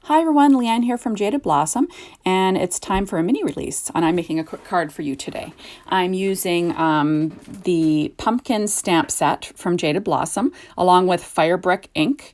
Hi everyone, Leanne here from Jaded Blossom, and it's time for a mini release, and I'm making a quick card for you today. I'm using the pumpkin stamp set from Jaded Blossom, along with Firebrick ink,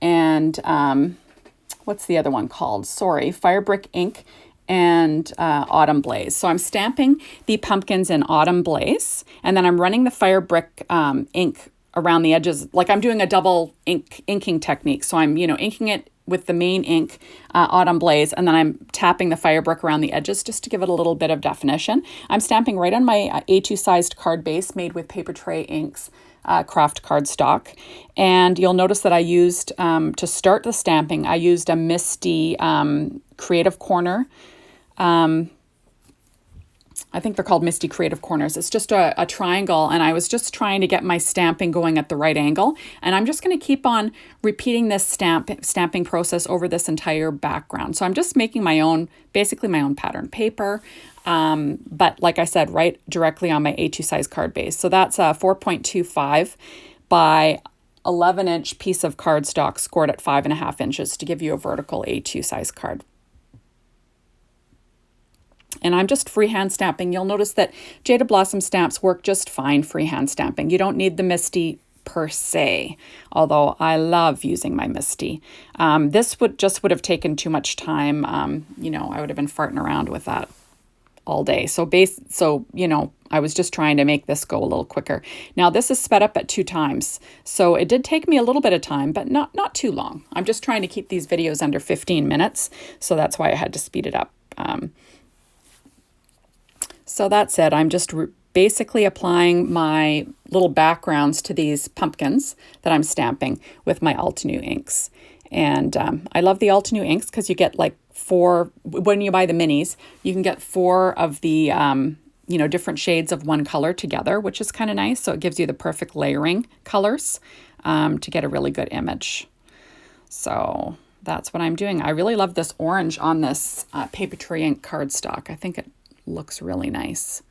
and what's the other one called? Sorry, Firebrick ink and Autumn Blaze. So I'm stamping the pumpkins in Autumn Blaze, and then I'm running the Firebrick ink around the edges, like I'm doing a double inking technique. So I'm, inking it with the main ink, Autumn Blaze, and then I'm tapping the Firebrick around the edges just to give it a little bit of definition. I'm stamping right on my A2 sized card base made with Paper Tray Inks craft cardstock. And you'll notice that I used, to start the stamping, I used a Misty Creative Corner. I think they're called Misty Creative Corners. It's just a triangle, and I was just trying to get my stamping going at the right angle. And I'm just going to keep on repeating this stamping process over this entire background. So I'm just making my own, basically my own pattern paper. But like I said, right directly on my A2 size card base. So that's a 4.25 by 11-inch piece of cardstock scored at 5.5 inches to give you a vertical A2 size card. And I'm just freehand stamping. You'll notice that Jaded Blossom stamps work just fine freehand stamping. You don't need the Misty per se, although I love using my Misty. This would have taken too much time. I would have been farting around with that all day. So I was just trying to make this go a little quicker. Now this is sped up at 2 times. So it did take me a little bit of time, but not too long. I'm just trying to keep these videos under 15 minutes. So that's why I had to speed it up. So that's it. I'm just basically applying my little backgrounds to these pumpkins that I'm stamping with my Altenew inks. And I love the Altenew inks because you get like 4, when you buy the minis, you can get 4 of the, different shades of one color together, which is kind of nice. So it gives you the perfect layering colors to get a really good image. So that's what I'm doing. I really love this orange on this Paper Tray Ink cardstock. I think it looks really nice.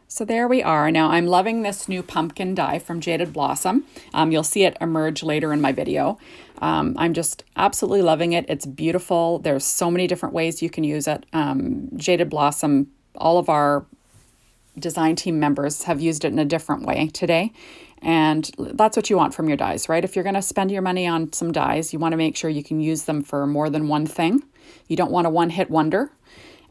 So there we are. Now I'm loving this new pumpkin die from Jaded Blossom. You'll see it emerge later in my video. I'm just absolutely loving it. It's beautiful. There's so many different ways you can use it. Jaded Blossom, all of our design team members have used it in a different way today. And that's what you want from your dies, right? If you're going to spend your money on some dies, you want to make sure you can use them for more than one thing. You don't want a one-hit wonder.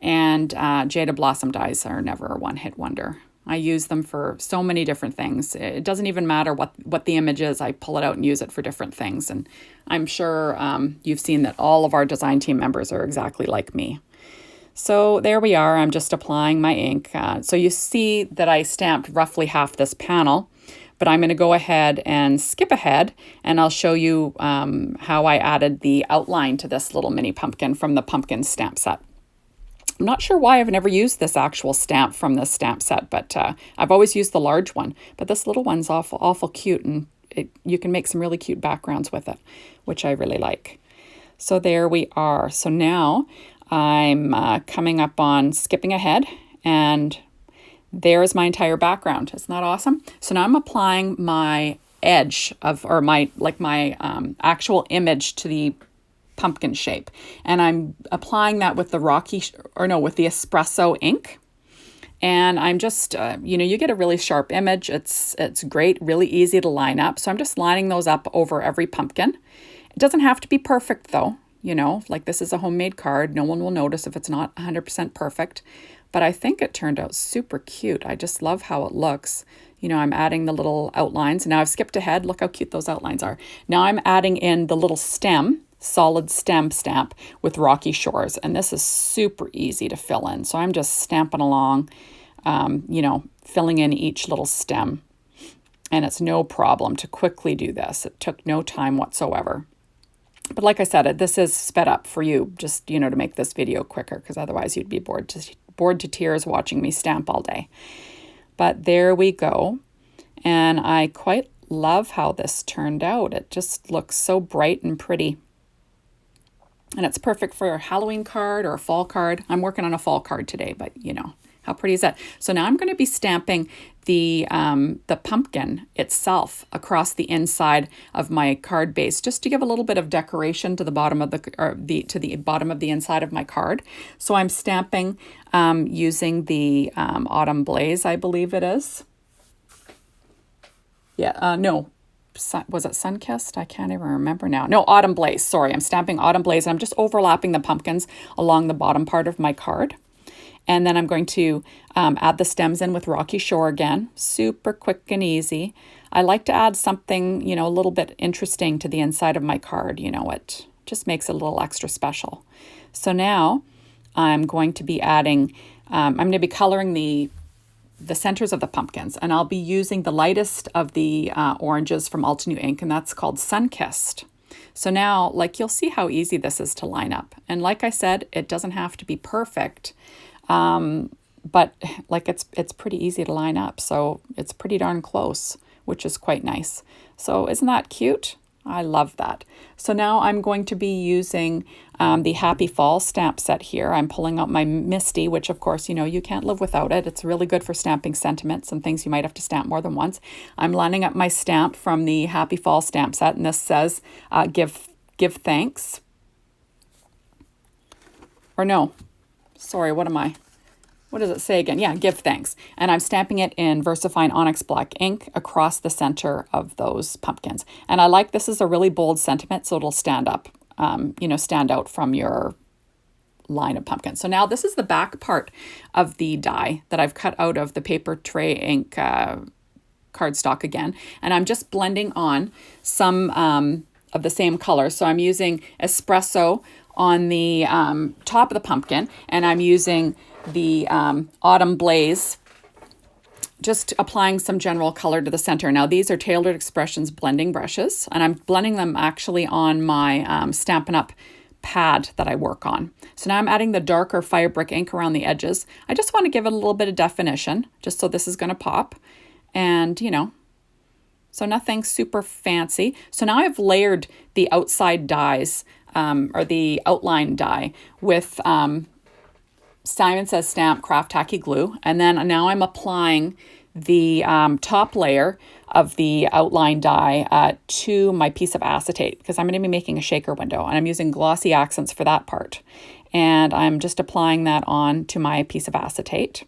And Jaded Blossom dies are never a one-hit wonder. I use them for so many different things. It doesn't even matter what the image is. I pull it out and use it for different things. And I'm sure you've seen that all of our design team members are exactly like me. So there we are. I'm just applying my ink. So you see that I stamped roughly half this panel. But I'm going to go ahead and skip ahead, and I'll show you how I added the outline to this little mini pumpkin from the pumpkin stamp set. I'm not sure why I've never used this actual stamp from this stamp set, but I've always used the large one. But this little one's awful cute, and you can make some really cute backgrounds with it, which I really like. So there we are. So now I'm coming up on skipping ahead, and there's my entire background. Isn't that awesome? So now I'm applying my edge my actual image to the pumpkin shape, and I'm applying that with the with the espresso ink, and I'm just you get a really sharp image. It's great, really easy to line up. So I'm just lining those up over every pumpkin. It doesn't have to be perfect though, like this is a homemade card. No one will notice if it's not 100% perfect, but I think it turned out super cute. I just love how it looks. I'm adding the little outlines. Now I've skipped ahead. Look how cute those outlines are. Now I'm adding in the little solid stem stamp with Rocky Shores, and this is super easy to fill in. So I'm just stamping along, filling in each little stem, and it's no problem to quickly do this. It took no time whatsoever. But like I said, this is sped up for you, just to make this video quicker, because otherwise you'd be bored to tears watching me stamp all day. But there we go, and I quite love how this turned out. It just looks so bright and pretty. And it's perfect for a Halloween card or a fall card. I'm working on a fall card today, but How pretty is that? So now I'm going to be stamping the pumpkin itself across the inside of my card base, just to give a little bit of decoration to the bottom of the bottom of the inside of my card. So I'm stamping using the Autumn Blaze, I believe it is. Yeah, no. Was it Sunkissed? I can't even remember now. No, Autumn Blaze. Sorry, I'm stamping Autumn Blaze, and I'm just overlapping the pumpkins along the bottom part of my card. And then I'm going to add the stems in with Rocky Shore again. Super quick and easy. I like to add something, a little bit interesting to the inside of my card. It just makes it a little extra special. So now I'm going to be adding, I'm going to be coloring the centers of the pumpkins, and I'll be using the lightest of the oranges from Alta New Ink, and that's called Sunkissed. So now, you'll see how easy this is to line up. And like I said, it doesn't have to be perfect. But it's pretty easy to line up, so it's pretty darn close, which is quite nice. So isn't that cute? I love that. So now I'm going to be using the Happy Fall stamp set here. I'm pulling out my Misty, which of course, you can't live without it. It's really good for stamping sentiments and things you might have to stamp more than once. I'm lining up my stamp from the Happy Fall stamp set, and this says, give thanks. Or no, sorry, what does it say again? Yeah, give thanks. And I'm stamping it in VersaFine Onyx Black ink across the center of those pumpkins. And I like this is a really bold sentiment, so it'll stand up, stand out from your line of pumpkins. So now this is the back part of the die that I've cut out of the paper tray ink cardstock again. And I'm just blending on some of the same color. So I'm using Espresso on the top of the pumpkin, and I'm using the Autumn Blaze, just applying some general color to the center. Now these are Tailored Expressions blending brushes, and I'm blending them actually on my Stampin' Up! Pad that I work on. So now I'm adding the darker Firebrick ink around the edges. I just want to give it a little bit of definition, just so this is going to pop. And, so nothing super fancy. So now I've layered the outside dies, or the outline die, with Simon Says Stamp Craft Tacky Glue. And then now I'm applying the top layer of the outline die to my piece of acetate, because I'm going to be making a shaker window, and I'm using glossy accents for that part. And I'm just applying that on to my piece of acetate.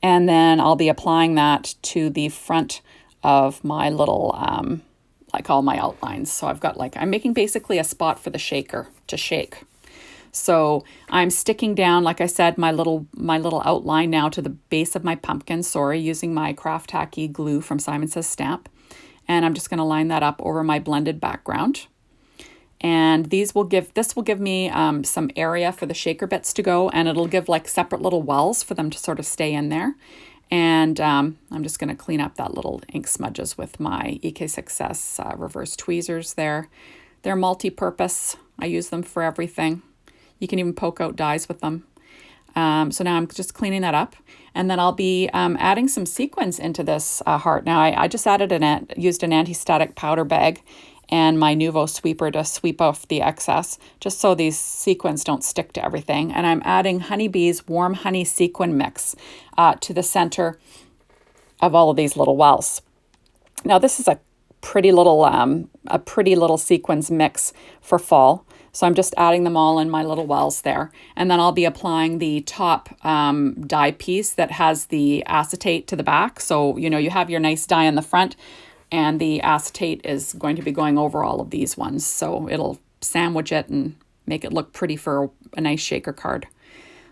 And then I'll be applying that to the front of my little, all my outlines. So I've got I'm making basically a spot for the shaker to shake. So I'm sticking down, like I said, my little outline now to the base of my pumpkin, using my Craft Tacky glue from Simon Says Stamp. And I'm just going to line that up over my blended background. And this will give me some area for the shaker bits to go, and it'll give separate little wells for them to sort of stay in there. And I'm just going to clean up that little ink smudges with my EK Success reverse tweezers there. They're multi-purpose. I use them for everything. You can even poke out dies with them. So now I'm just cleaning that up. And then I'll be adding some sequins into this heart. Now I just used an anti-static powder bag and my Nuvo sweeper to sweep off the excess, just so these sequins don't stick to everything. And I'm adding Honeybee's Warm Honey Sequin Mix to the center of all of these little wells. Now this is a pretty little sequins mix for fall. So I'm just adding them all in my little wells there. And then I'll be applying the top die piece that has the acetate to the back. So, you have your nice die in the front, and the acetate is going to be going over all of these ones. So it'll sandwich it and make it look pretty for a nice shaker card.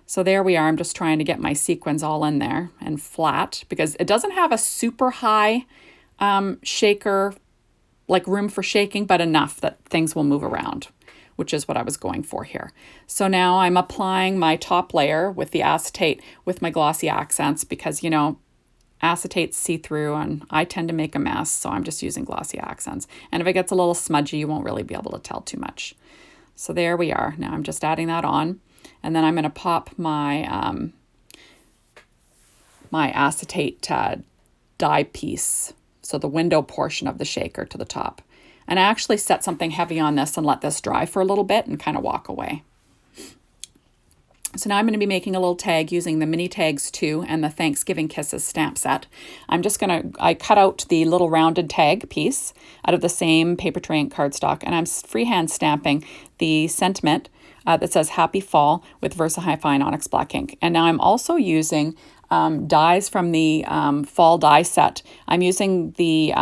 So there we are. I'm just trying to get my sequins all in there and flat, because it doesn't have a super high shaker, room for shaking, but enough that things will move around, which is what I was going for here. So now I'm applying my top layer with the acetate with my glossy accents, because, acetate's see-through and I tend to make a mess, so I'm just using glossy accents. And if it gets a little smudgy, you won't really be able to tell too much. So there we are. Now I'm just adding that on, and then I'm going to pop my my acetate die piece, so the window portion of the shaker, to the top. And I actually set something heavy on this and let this dry for a little bit and kind of walk away. So now I'm going to be making a little tag using the Mini Tags 2 and the Thanksgiving Kisses stamp set. I cut out the little rounded tag piece out of the same paper tray ink cardstock, and I'm freehand stamping the sentiment that says Happy Fall with VersaHi Fine Onyx Black ink. And now I'm also using dies from the fall die set. I'm using the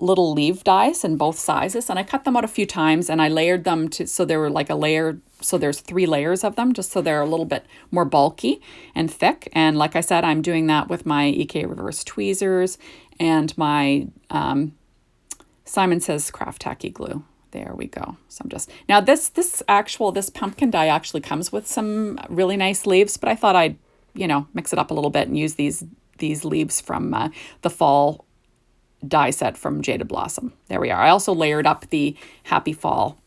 little leaf dies in both sizes, and I cut them out a few times and I layered them so they were like a layer, so there's 3 layers of them, just so they're a little bit more bulky and thick. And like I said, I'm doing that with my EK reverse tweezers and my Simon Says craft tacky glue. There we go. So I'm just, now this pumpkin die actually comes with some really nice leaves, but I thought I'd, mix it up a little bit and use these leaves from the fall die set from Jaded Blossom. There we are. I also layered up the Happy Fall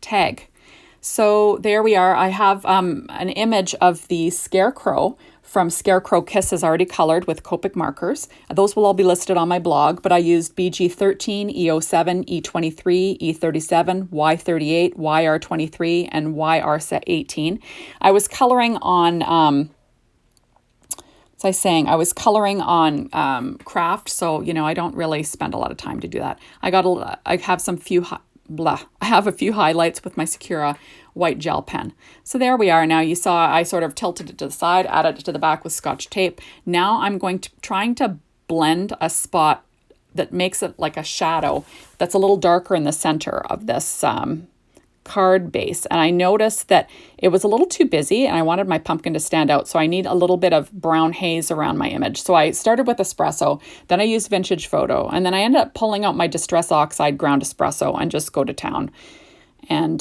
tag. So there we are. I have an image of the scarecrow from Scarecrow Kisses already colored with Copic markers. Those will all be listed on my blog, but I used BG13, E07, E23, E37, Y38, YR23, and YR18. I was coloring on I was coloring on craft, so I don't really spend a lot of time to do that. I have a few highlights with my Sakura white gel pen. So there we are. Now you saw I sort of tilted it to the side, added it to the back with Scotch tape. Now I'm trying to blend a spot that makes it like a shadow that's a little darker in the center of this card base, and I noticed that it was a little too busy and I wanted my pumpkin to stand out, so I need a little bit of brown haze around my image. So I started with espresso, then I used vintage photo, and then I ended up pulling out my Distress Oxide ground espresso and just go to town and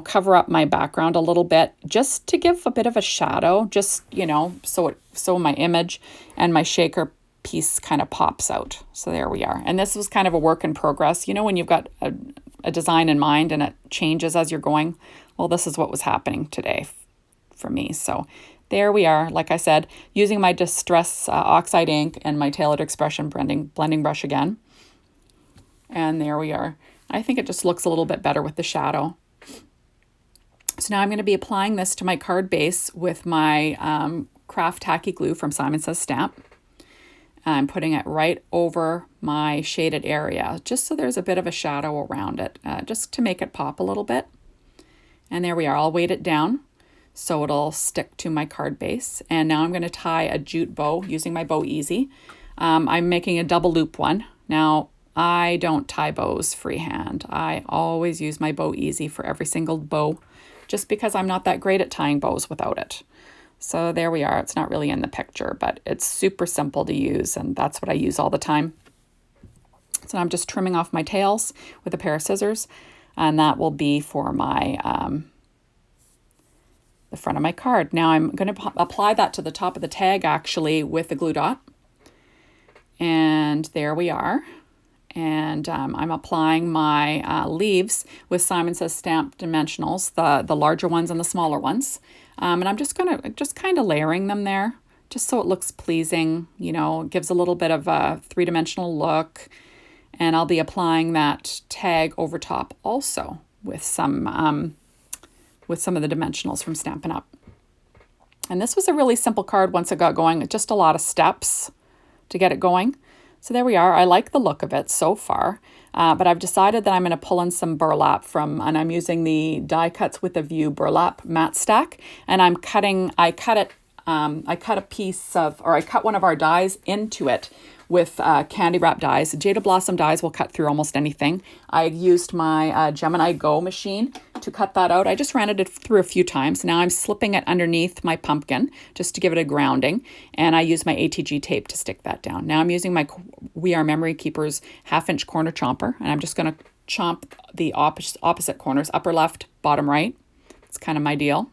cover up my background a little bit just to give a bit of a shadow, just so my image and my shaker piece kind of pops out. So there we are. And this was kind of a work in progress. When you've got a design in mind and it changes as you're going. Well, this is what was happening today for me. So there we are. Like I said, using my Distress Oxide ink and my Tailored Expression blending brush again. And there we are. I think it just looks a little bit better with the shadow. So now I'm going to be applying this to my card base with my craft tacky glue from Simon Says Stamp. I'm putting it right over my shaded area, just so there's a bit of a shadow around it, just to make it pop a little bit. And there we are. I'll weight it down so it'll stick to my card base. And now I'm going to tie a jute bow using my Bow Easy. I'm making a double loop one. Now, I don't tie bows freehand. I always use my Bow Easy for every single bow, just because I'm not that great at tying bows without it. So there we are. It's not really in the picture, but it's super simple to use, and that's what I use all the time. So I'm just trimming off my tails with a pair of scissors, and that will be for my the front of my card. Now I'm going to apply that to the top of the tag actually with the glue dot. And there we are. And I'm applying my leaves with Simon Says Stamp dimensionals, the larger ones and the smaller ones. And I'm just kind of layering them there, just so it looks pleasing. It gives a little bit of a 3-dimensional look. And I'll be applying that tag over top also with some of the dimensionals from Stampin' Up. And this was a really simple card once it got going. Just a lot of steps to get it going. So there we are. I like the look of it so far, but I've decided that I'm going to pull in some burlap and I'm using the Die Cuts with a View burlap matte stack, and I cut one of our dies into it with candy wrap dies. Jaded Blossom dies will cut through almost anything. I used my Gemini Go machine to cut that out. I just ran it through a few times. Now I'm slipping it underneath my pumpkin just to give it a grounding, and I use my ATG tape to stick that down. Now I'm using my We Are Memory Keepers 1/2-inch corner chomper, and I'm just going to chomp the opposite corners, upper left, bottom right. It's kind of my deal.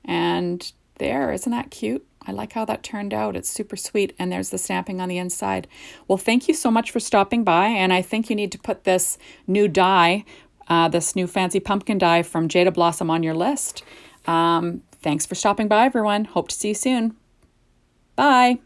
And there, isn't that cute? I like how that turned out. It's super sweet. And there's the stamping on the inside. Well, thank you so much for stopping by. And I think you need to put this new die, this new fancy pumpkin die from Jaded Blossom on your list. Thanks for stopping by, everyone. Hope to see you soon. Bye.